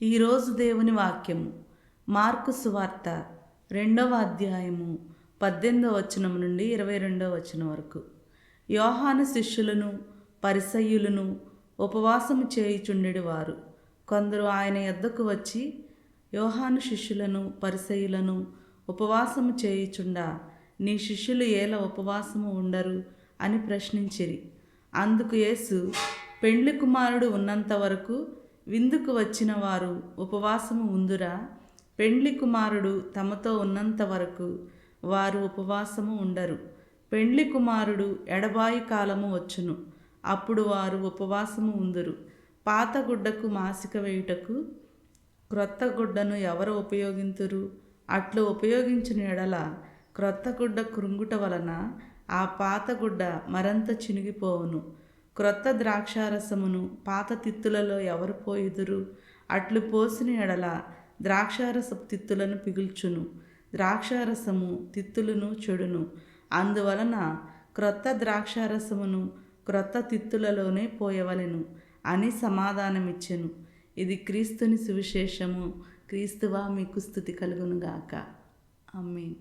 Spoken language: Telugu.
ఈరోజు దేవుని వాక్యము మార్కు సువార్త 2వ అధ్యాయము 18వ వచనం నుండి 22వ వచనం వరకు. యోహాను శిష్యులను పరిసయ్యులను ఉపవాసము చేయుచుండెడు వారు. కొందరు ఆయన యొద్దకు వచ్చి, యోహాను శిష్యులను పరిసయ్యులను ఉపవాసము చేయుచుండా నీ శిష్యులు ఏల ఉపవాసము ఉండరు అని ప్రశ్నించిరి. అందుకు యేసు, పెండ్లి కుమారుడు ఉన్నంత వరకు విందుకు వచ్చిన వారు ఉపవాసము ఉందురా? పెండ్లి కుమారుడు తమతో ఉన్నంత వరకు వారు ఉపవాసము ఉండరు. పెండ్లి కుమారుడు ఎడబాయి కాలము వచ్చును, అప్పుడు వారు ఉపవాసము ఉందురు. పాత గుడ్డకు మాసిక వేయుటకు క్రొత్త గుడ్డను ఎవరు ఉపయోగింతురు? అట్లు ఉపయోగించిన ఎడల క్రొత్త గుడ్డ కృంగుట వలన ఆ పాత గుడ్డ మరంత చినిగిపోవును. క్రొత్త ద్రాక్షారసమును పాత తిత్తులలో ఎవరు పోయుదురు? అట్లు పోసిన ఎడల ద్రాక్షారసపు తిత్తులను పిగుల్చును, ద్రాక్షారసము తిత్తులను చెడును. అందువలన క్రొత్త ద్రాక్షారసమును క్రొత్త తిత్తులలోనే పోయవలెను అని సమాధానమిచ్చెను. ఇది క్రీస్తుని సువిశేషము. క్రీస్తువా మీకు స్తుతి కలుగునుగాక. ఆమేన్.